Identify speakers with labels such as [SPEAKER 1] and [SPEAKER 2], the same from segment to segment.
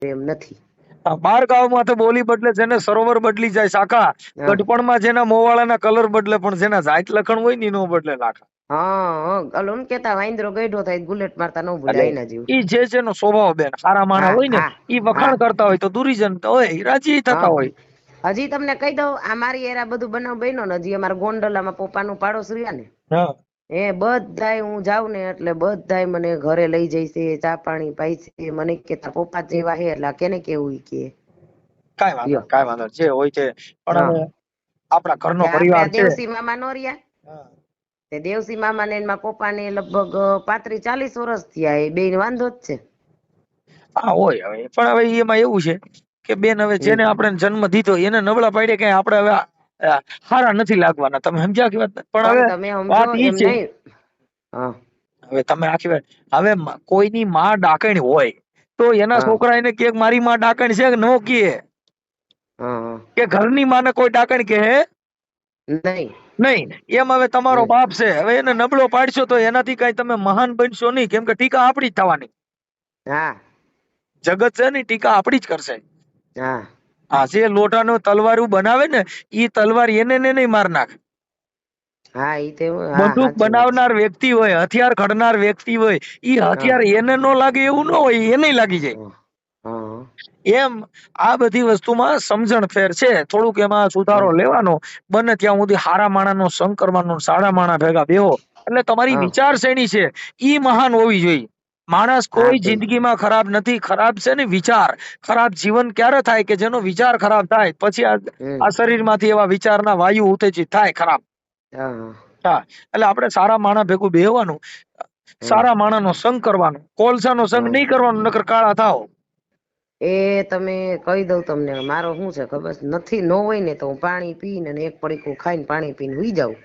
[SPEAKER 1] એમ નથી.
[SPEAKER 2] બાર ગામમાં તો બોલી બદલે છે ને સરોવર બદલી જાય શાખા,
[SPEAKER 1] હા
[SPEAKER 2] ગઢપણમાં જેના મોવાળાના કલર બદલે પણ જેના જાત લખણ હોય ને નો બદલે લાખા.
[SPEAKER 1] હા ઓલું કેતા વાંદરો ગઈઢો થાય બુલેટ મારતા ન ભૂલે
[SPEAKER 2] એટલે
[SPEAKER 1] આઈના જેવું.
[SPEAKER 2] ઈ જે છે નો સ્વભાવ બેન, સારા માણા
[SPEAKER 1] હા
[SPEAKER 2] હોય ને
[SPEAKER 1] હા
[SPEAKER 2] ઈ
[SPEAKER 1] હા
[SPEAKER 2] વખાણ કરતા હોય તો દુરીજન તો હોય રાજી થતા
[SPEAKER 1] હા
[SPEAKER 2] હોય.
[SPEAKER 1] હજી તમને કહી દઉં, આ મારી એરા બધું બનાવ બન્યો ને, હજી અમારા ગોંડલામાં પપ્પાનું પાડોશ રહ્યા ને,
[SPEAKER 2] હા
[SPEAKER 1] એ બધાય હું જાઉં ને એટલે બધાય મને ઘરે લઈ જઈશે, ચા પાણી પાઈ છે, મને કેતા પપ્પા જેવા હે એટલે કેને કેવું કે
[SPEAKER 2] કાંઈ વાંધો
[SPEAKER 1] લ્યો.
[SPEAKER 2] નહીં, કાંઈ વાંધો નહીં. જે હોય છે પણ
[SPEAKER 1] હા
[SPEAKER 2] હવે આપણા ઘરનો
[SPEAKER 1] તે આપડે
[SPEAKER 2] પરિવાર
[SPEAKER 1] આ
[SPEAKER 2] છે.
[SPEAKER 1] દેવસી મામા નો રહ્યા,
[SPEAKER 2] હા.
[SPEAKER 1] તે દેવસી મામા ને મારા પપ્પા ને લગભગ 35-40 વર્ષ થયા, એ બે વાંધો જ છે.
[SPEAKER 2] હા હોય હવે, પણ હવે એમાં એવું છે કે બેન હવે જેને આપણે જન્મ દીધો એને નબળા પાડે કઈ આપણે હવે હારા નથી લાગવાના, તમે સમજ્યા કે વાત? પણ હવે
[SPEAKER 1] તમે સમજો
[SPEAKER 2] વાત ઈ
[SPEAKER 1] એમ
[SPEAKER 2] છે,
[SPEAKER 1] નહીં. હા
[SPEAKER 2] હવે તમે આખી વાત, હવે કોઈની માં ડાકણ હોય તો એના
[SPEAKER 1] હા
[SPEAKER 2] છોકરા એને કે મારી માં ડાકણ છે કે નો કહે?
[SPEAKER 1] હા હા
[SPEAKER 2] કે ઘરની માને કોઈ ડાકણ કહે
[SPEAKER 1] નહીં.
[SPEAKER 2] નહીં. એમ હવે તમારો બાપ છે, હવે એને નબળો પાડશો તો એનાથી કઈ તમે મહાન બનશો નહીં, કેમ કે ટીકા આપડી જ થવાની.
[SPEAKER 1] હા
[SPEAKER 2] જગત છે ને ટીકા આપડી જ કરશે.
[SPEAKER 1] હા
[SPEAKER 2] આ જે લોટાનો તલવારું બનાવે ને ઈ તલવાર એને ને નહીં માર નાખે.
[SPEAKER 1] હા ઈ તો હા
[SPEAKER 2] બંદૂક
[SPEAKER 1] સાચી વાત છે.
[SPEAKER 2] બનાવનાર વ્યક્તિ હોય, હથિયાર ઘડનાર વ્યક્તિ હોય, ઈ
[SPEAKER 1] હા
[SPEAKER 2] હથિયાર એને નો લાગે એવું ન હોય, એને લાગી જાય.
[SPEAKER 1] હા હા
[SPEAKER 2] એમ આ બધી વસ્તુમાં સમજણ ફેર છે, થોડુંક એમાં સુધારો
[SPEAKER 1] હા
[SPEAKER 2] લેવાનો. બને ત્યાં સુધી હારા માણાનો સંગ કરવાનો, સારા માણા ભેગા બેહો એટલે તમારી
[SPEAKER 1] હા
[SPEAKER 2] વિચારશ્રેણી છે ઈ મહાન હોવી જોઈએ. માણસ
[SPEAKER 1] હા
[SPEAKER 2] કોઈ
[SPEAKER 1] તે
[SPEAKER 2] જિંદગીમાં ખરાબ નથી, ખરાબ છે ને વિચાર. ખરાબ જીવન ક્યારે થાય કે જેનો વિચાર ખરાબ થાય પછી આ શરીરમાંથી એવા વિચારના વાયુ ઉત્તેજિત થાય ખરાબ.
[SPEAKER 1] હા
[SPEAKER 2] હા એટલે આપણે સારા માણા ભેગું બેહવાનું,
[SPEAKER 1] હા
[SPEAKER 2] સારા માણાનો સંગ કરવાનો, કોલસાનો સંગ
[SPEAKER 1] હા
[SPEAKER 2] નહીં કરવાનો નકર કાળા થાવ.
[SPEAKER 1] એ તમે કહી દઉં તમને, મારો શું છે ખબર નથી, ન હોય ને તો હું પાણી પીને એક પડીકું ખાઈને પાણી પીને હુઈ જાઉં.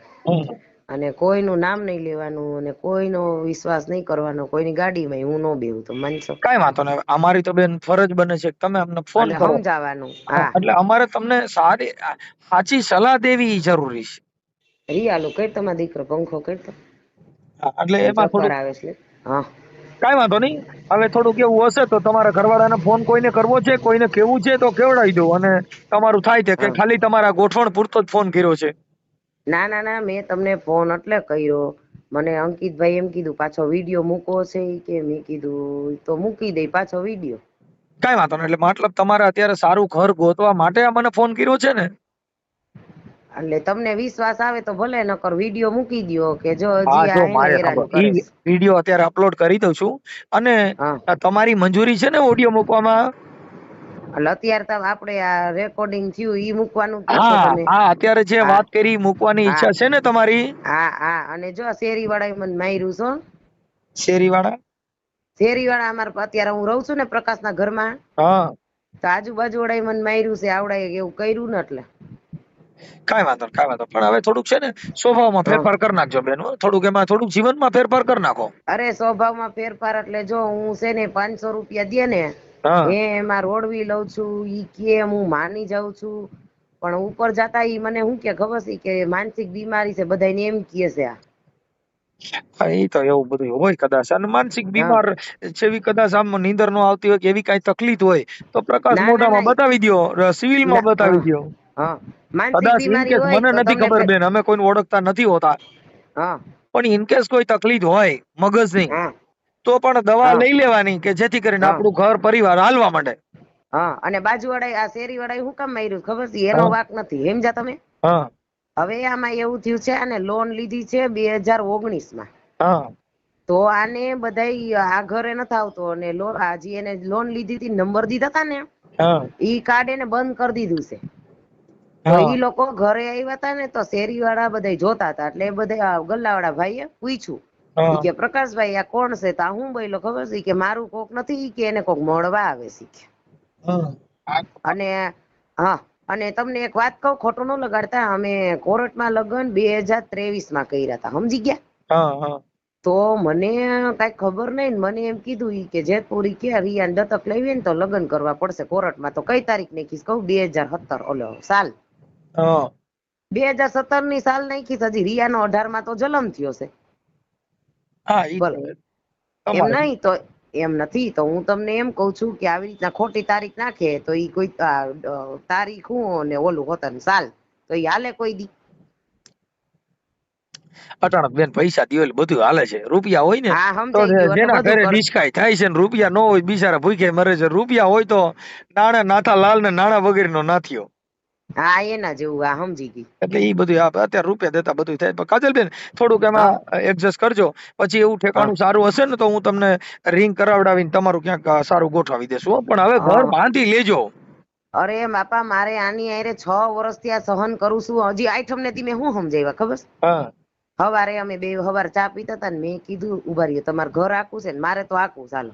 [SPEAKER 1] અને કોઈનું નામ નહીં લેવાનું અને કોઈનો વિશ્વાસ નહીં કરવાનો, કોઈની ગાડીમાં હું ન બેહું, તો માનશો?
[SPEAKER 2] કઈ વાંધો નહીં. અમારી તો બેન ફરજ બને છે કે તમે અમને ફોન
[SPEAKER 1] એટલે
[SPEAKER 2] કરો.
[SPEAKER 1] સમજાવાનું.
[SPEAKER 2] હા,
[SPEAKER 1] હા
[SPEAKER 2] એટલે અમારે તમને સાચી સલાહ દેવી જરૂરી છે.
[SPEAKER 1] રિયાલું કઈ તમારા દીકરો પંખો કરતો
[SPEAKER 2] હા, એટલે એમાં
[SPEAKER 1] ચક્કર
[SPEAKER 2] થોડુંક
[SPEAKER 1] આવે છે. હા
[SPEAKER 2] કઈ વાંધો નહીં. હવે થોડુંક એવું હશે તો તમારા ઘરવાળાને ફોન કોઈને કરવો છે, કોઈને કેવું છે તો કેવડાવી દો, અને તમારું થાય છે કે
[SPEAKER 1] હા
[SPEAKER 2] ખાલી તમારા ગોઠવણ પૂરતો જ ફોન કર્યો છે.
[SPEAKER 1] ના ના ના, મેં તમને ફોન એટલે કર્યો, મને અંકિતભાઈ એમ કીધું પાછો વિડીયો મૂકો છે કે, મેં કીધું તો મૂકી દઈ પાછો વિડીયો.
[SPEAKER 2] કઈ વાંધો નહીં. એટલે મતલબ તમારે અત્યારે સારું ઘર ગોતવા માટે મને ફોન કર્યો છે ને?
[SPEAKER 1] એટલે તમને વિશ્વાસ આવે તો ભલે, નકર વિડીયો મૂકી દ્યો કે જો
[SPEAKER 2] હા
[SPEAKER 1] હજી
[SPEAKER 2] જો
[SPEAKER 1] આ હે ને
[SPEAKER 2] મારે ખબર,
[SPEAKER 1] હેરાન
[SPEAKER 2] ઈ
[SPEAKER 1] કરે છે.
[SPEAKER 2] વિડીયો અત્યારે અપલોડ કરી દઉં છું. અને
[SPEAKER 1] હા
[SPEAKER 2] તમારી મંજૂરી છે ને ઓડિયો મૂકવામાં?
[SPEAKER 1] એટલે અત્યારે તો આપડે આ રેકોર્ડિંગ થયું ઈ મૂકવાનું કયો છો
[SPEAKER 2] હા
[SPEAKER 1] તમે?
[SPEAKER 2] હા, અત્યારે જે
[SPEAKER 1] હા
[SPEAKER 2] વાત કરી મૂકવાની
[SPEAKER 1] હા
[SPEAKER 2] ઈચ્છા છે ને તમારી?
[SPEAKER 1] હા હા, અને જો શેરી વાળા મને માર્યું છો.
[SPEAKER 2] શેરી વાળા?
[SPEAKER 1] શેરી વાળા અમારે અત્યારે હું રહું છું ને પ્રકાશ ના ઘરમાં,
[SPEAKER 2] હા
[SPEAKER 1] તો આજુબાજુ વાળા મને માર્યું છે, આવડા એવું કર્યું ને એટલે.
[SPEAKER 2] કઈ વાંધો કઈ વાંધો. પણ હવે થોડુંક છે ને સ્વભાવમાં
[SPEAKER 1] હા
[SPEAKER 2] ફેરફાર કરી નાખજો બેન, થોડુંક એમાં થોડુંક જીવનમાં ફેરફાર કરી નાખો.
[SPEAKER 1] અરે સ્વભાવમાં ફેરફાર એટલે જો હું છે ને 500 રૂપિયા દે ને
[SPEAKER 2] હા
[SPEAKER 1] એમાં રોડવી લઉં છું, ઈ કે હું માની જાઉં છું, પણ ઉપર જતા ઈ મને શું કે ખબર છે કે માનસિક બીમારી છે, બધાને એમ કે છે આ.
[SPEAKER 2] હા, એ તો એવું બધું હોય કદાચ, અને માનસિક
[SPEAKER 1] હા
[SPEAKER 2] બીમાર જેવી કદાચ આમ નીંદર નો આવતી હોય કે એવી કઈ તકલીફ હોય તો પ્રકાશ
[SPEAKER 1] ના ના
[SPEAKER 2] મોઢામાં
[SPEAKER 1] ના
[SPEAKER 2] બતાવી દો, સિવિલમાં
[SPEAKER 1] ના
[SPEAKER 2] બતાવી દો.
[SPEAKER 1] હા માનસિક
[SPEAKER 2] કદાચ
[SPEAKER 1] બીમારી
[SPEAKER 2] ઇનકેસ
[SPEAKER 1] હોય
[SPEAKER 2] મને
[SPEAKER 1] તો
[SPEAKER 2] નથી
[SPEAKER 1] તમને
[SPEAKER 2] ખબર બેન, અમે કોઈને ઓળખતા નથી હોતા,
[SPEAKER 1] હા
[SPEAKER 2] પણ ઇનકેસ કોઈ તકલીફ હોય મગજની
[SPEAKER 1] હા
[SPEAKER 2] તો પણ દવા
[SPEAKER 1] હા
[SPEAKER 2] લઈ લેવાની કે જેથી કરીને
[SPEAKER 1] હા
[SPEAKER 2] આપણું ઘર પરિવાર હાલવા માંડે.
[SPEAKER 1] હા, અને બાજુ વાળા આ શેરી વાળા હું કામ માર્યું ખબર છે? એનો
[SPEAKER 2] હા
[SPEAKER 1] વાક નથી, સમજ્યા તમે?
[SPEAKER 2] હા
[SPEAKER 1] હવે આમાં એવું થયું છે, અને લોન લીધી છે 2019 માં.
[SPEAKER 2] હા
[SPEAKER 1] તો આને બધા આ ઘરે નથી આવતો, અને હજી એને લોન લીધી હતી, નંબર દીધા હતા ને
[SPEAKER 2] હા
[SPEAKER 1] ઈ કાર્ડ એને બંધ કરી દીધું છે. તો
[SPEAKER 2] હા
[SPEAKER 1] ઈ લોકો ઘરે આવ્યા હતા ને તો શેરી વાળા બધા જોતા હતા, એટલે એ બધા ગલ્લા વાળા ભાઈ એ પૂછ્યું
[SPEAKER 2] હા
[SPEAKER 1] ઈ કે પ્રકાશભાઈ આ કોણ છે? તો હું બોલ્યો ખબર છે કે મારું કોક નથી, કે એને કોક મળવા આવે છે.
[SPEAKER 2] હા
[SPEAKER 1] અને હા, અને તમને એક વાત કહું, ખોટું ન લગાડતા, અમે કોર્ટમાં લગ્ન 2023 માં કર્યા હતા, સમજી ગયા?
[SPEAKER 2] હા હા
[SPEAKER 1] તો મને કઈ ખબર નઈ ને મને એમ કીધું કે જેતપુરી કે રિયા દત્તક લેવી ને તો લગ્ન કરવા પડશે કોર્ટમાં. તો કઈ તારીખ નાખીશ કહું? 2017 ઓલો સાલ
[SPEAKER 2] હા
[SPEAKER 1] 2017 ની સાલ નાખી, હજી રિયા નો 18 માં તો જન્મ થયો છે.
[SPEAKER 2] હા ઈ તો
[SPEAKER 1] બોલો એમ
[SPEAKER 2] તમારે
[SPEAKER 1] નહી તો એમ નથી તો હું તમને એમ કઉ છું કે આવી રીતના ખોટી તારીખ નાખે તો ઈ કોઈ તારીખ હું ને ઓલું હોતન સાલ તો ઈ હાલે કોઈ દી?
[SPEAKER 2] અટાણે બેન પૈસા દિયો એટલે બધું હાલે છે. રૂપિયા હોય ને
[SPEAKER 1] હા
[SPEAKER 2] તો
[SPEAKER 1] સમજાઈ ગયું એટલે
[SPEAKER 2] જેના
[SPEAKER 1] બધું
[SPEAKER 2] ઘરે
[SPEAKER 1] કર.
[SPEAKER 2] ડિસ્કાય થાય છે ને રૂપિયા ન હોય બિચારા ભૂખે મરે છે. રૂપિયા હોય તો નાણા નાથા લાલ ને નાણા વગેરે નો નાથ્યો.
[SPEAKER 1] હા એના જેવું આ સમજી ગઈ.
[SPEAKER 2] એટલે ઈ બધું અત્યારે રૂપિયા દેતા બધું થાય. પણ કાજલબેન થોડુંક
[SPEAKER 1] હા
[SPEAKER 2] એમાં એડજસ્ટ કરજો. પછી એવું
[SPEAKER 1] હા
[SPEAKER 2] ઠેકાણું સારું હશે ને તો હું તમને રિંગ કરાવડાવીને તમારું ક્યાંક સારું ગોઠવી દેશું હો. પણ હવે ઘર
[SPEAKER 1] હા.
[SPEAKER 2] બાંધી લેજો.
[SPEAKER 1] અરે બાપા મારે આની આરે 6 વર્ષથી આ સહન કરું છું. હજી આઠમ ને તી મેં શું સમજાવ્યા ખબર?
[SPEAKER 2] હા
[SPEAKER 1] હવારે અમે બે હવાર ચા પીતા હતા ને મેં કીધું ઉભા રહ્યો તમારે ઘર આખું છે ને મારે તો આખું ચાલો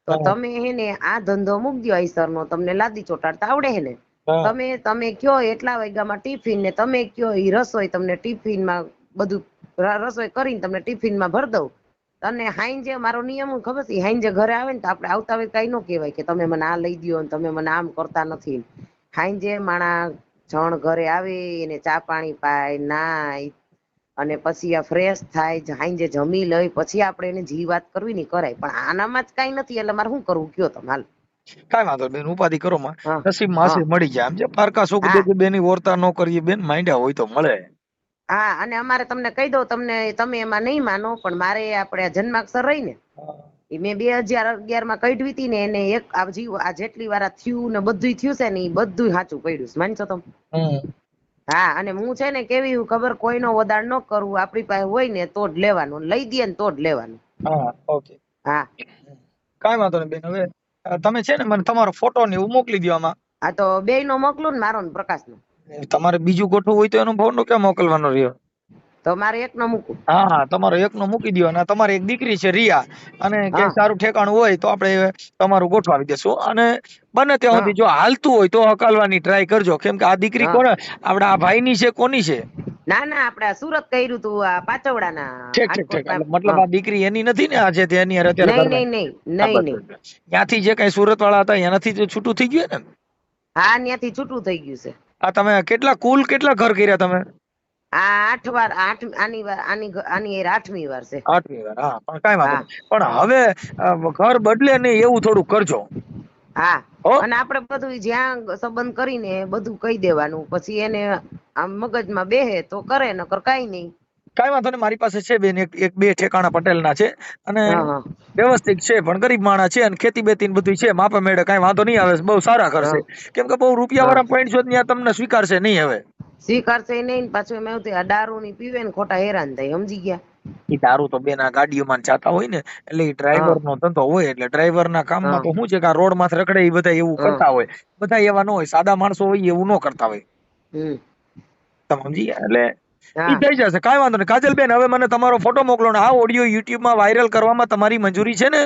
[SPEAKER 1] તો
[SPEAKER 2] હા
[SPEAKER 1] તમે હે ને આ ધંધો મૂક દો આઈસર નો તમને લાદી ચોટાડતા આવડે હે ને
[SPEAKER 2] હા
[SPEAKER 1] તમે કયો એટલા વાગ્યામાં ટિફિન ને તમે કયો ઈ રસોઈ તમને ટિફિનમાં બધું રસોઈ કરીને તમને ટિફિનમાં ભર દઉં. અને હાઈંજે મારો નિયમ હું ખબર છે હાઈંજે ઘરે આવે ને તો આપણે આવતા હોય કઈ ન કહેવાય કે તમે મને આ લઈ દો ને તમે મને આમ કરતા નથી. હાઈંજે માણા જણ ઘરે આવે એને ચા પાણી પાય નાય અને પછી આ ફ્રેશ થાય હાઈંજે જમી લઈ પછી આપણે એને જી વાત કરવી ને કરાય. પણ આનામાં જ કઈ નથી એટલે મારે શું કરવું કયો તમે હાલ.
[SPEAKER 2] કઈ વાંધો બેન ઉપાધિ કરો માં
[SPEAKER 1] હા
[SPEAKER 2] નસીબ
[SPEAKER 1] હા
[SPEAKER 2] માસી મળી જાય. આમ જે પારકા સુખ
[SPEAKER 1] હા
[SPEAKER 2] દે બેની ઓરતા ન કરીએ બેન માંડ્યા હોય તો મળે.
[SPEAKER 1] હા અને અમારે તમને કહી દઉં તમે એમાં નહીં માનો પણ મારે આપણે જન્માક્ષર રહી ને એ મેં 2011 માં કઢવી હતી ને એને એક આ જેટલી વાર થયું ને બધું થયું છે ને એ બધું સાચું પડ્યું છે માનશો તમે? હા અને હું છે ને કેવી ખબર કોઈનો વદાડ ન કરવું આપણી પાસે હોય ને તો જ લેવાનું લઈ દઈએ ને તો જ લેવાનું.
[SPEAKER 2] હા ઓકે
[SPEAKER 1] હા
[SPEAKER 2] કઈ વાંધો નહીં બેન. હવે તમે છે ને મને તમારો ફોટો ને એવું મોકલી દો આમાં.
[SPEAKER 1] આ તો બે નો મોકલું ને મારો ને પ્રકાશ નો.
[SPEAKER 2] તમારે બીજું ગોઠવું હોય તો એનો ફોટો ક્યાં મોકલવાનો રહ્યો?
[SPEAKER 1] તો મારે એક નો મૂકું.
[SPEAKER 2] હા હા તમારો એકનો મૂકી દો. અને તમારી એક દીકરી છે રિયા અને
[SPEAKER 1] હા
[SPEAKER 2] ક્યાંય સારું ઠેકાણું હોય તો આપણે તમારું ગોઠવાવી દેશું. અને બને ત્યાં
[SPEAKER 1] હા
[SPEAKER 2] સુધી જો હાલતું હોય તો હકાલવાની ટ્રાય કરજો. કેમ કે આ દીકરી
[SPEAKER 1] હા
[SPEAKER 2] કોને આપડા આ ભાઈની છે કોની છે?
[SPEAKER 1] ના ના આપડે સુરત કર્યું તું આ પાચવડા ના
[SPEAKER 2] ઠીક ઠીક ઠીક. એટલે મતલબ આ દીકરી એની નથી ને આજે એની અત્યારે
[SPEAKER 1] નહીં
[SPEAKER 2] ઘરમાં
[SPEAKER 1] નહીં નહીં
[SPEAKER 2] હા
[SPEAKER 1] નહીં નહીં
[SPEAKER 2] બસ ત્યાંથી જે કઈ સુરત વાળા હતા એનાથી તો છૂટું થઈ ગયું ને?
[SPEAKER 1] હા ત્યાંથી છૂટું થઈ ગયું છે.
[SPEAKER 2] આ તમે કુલ કેટલા ઘર કર્યા તમે?
[SPEAKER 1] આ 8 વાર આની 8મી વાર છે.
[SPEAKER 2] 8મી વાર. હા પણ કઈ વાંધો
[SPEAKER 1] હા
[SPEAKER 2] નહીં. પણ હવે ઘર બદલે નહીં એવું થોડું કરજો.
[SPEAKER 1] હા
[SPEAKER 2] હો
[SPEAKER 1] અને આપડે બધું જ્યાં સંબંધ કરીને બધું કહી દેવાનું પછી એને આમ મગજમાં બેહે તો કરે નકર કઈ નહીં.
[SPEAKER 2] કઈ વાંધો નહીં. મારી પાસે છે બેન એક બે ઠેકાણા પટેલના છે અને
[SPEAKER 1] હા હા
[SPEAKER 2] વ્યવસ્થિત છે પણ ગરીબ માણસ છે અને ખેતી બેતી ને બધું છે માપે મેળે કઈ વાંધો નહીં આવે. બહુ સારા કરશે.
[SPEAKER 1] હા
[SPEAKER 2] કેમ કે બહુ રૂપિયા
[SPEAKER 1] હા
[SPEAKER 2] વાળા પોઈન્ટ છો ત્યાં તમને સ્વીકારશે નહીં હવે.
[SPEAKER 1] સ્વીકારશે નહીં પાછું એમ એવું આ દારૂ ની પીવે ને ખોટા હેરાન થાય સમજી ગયા.
[SPEAKER 2] એ દારૂ તો બેન આ ગાડીઓમાં જાતા હોય ને એટલે એ
[SPEAKER 1] હા
[SPEAKER 2] ડ્રાઈવર નો ધંધો હોય એટલે ડ્રાઈવર ના
[SPEAKER 1] હા
[SPEAKER 2] કામમાં તો શું છે કે આ રોડ માં રખડે એ બધા એવું
[SPEAKER 1] હા
[SPEAKER 2] કરતા હોય. બધા એવા ન હોય. સાદા માણસો હોય એવું ન કરતા હોય.
[SPEAKER 1] હમ
[SPEAKER 2] તમે સમજી ગયા એટલે ઈ
[SPEAKER 1] હા
[SPEAKER 2] થઈ જશે. કઈ વાંધો નહીં. કાજલબેન હવે મને તમારો ફોટો મોકલો ને આ ઓડિયો યુટ્યુબ માં વાયરલ કરવામાં તમારી મંજૂરી છે ને?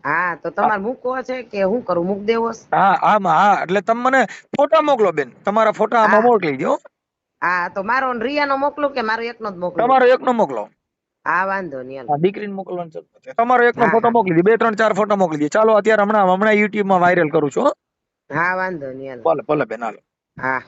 [SPEAKER 1] હા તો તમારે મૂકવો છે કે હું કરું મૂક દેવો?
[SPEAKER 2] હા આમાં હા એટલે તમે મને ફોટા મોકલો બેન. તમારા ફોટા આમાં
[SPEAKER 1] હા
[SPEAKER 2] મોકલી દો.
[SPEAKER 1] હા તો મારો રિયા નો મોકલું કે મારો એકનો જ મોકલું?
[SPEAKER 2] તમારો એકનો મોકલો.
[SPEAKER 1] હા વાંધો નહીં હાલો.
[SPEAKER 2] હા દીકરીને મોકલવાનું છે. તમારો એકનો
[SPEAKER 1] હા
[SPEAKER 2] ફોટો
[SPEAKER 1] હા
[SPEAKER 2] મોકલી દો. 2 3 4 ફોટો મોકલી દો. ચાલો અત્યારે હમણાં યુટ્યુબ માં વાયરલ કરું છું.
[SPEAKER 1] હા વાંધો નહીં હાલો.
[SPEAKER 2] ભલે ભલે બેન હાલો.
[SPEAKER 1] હા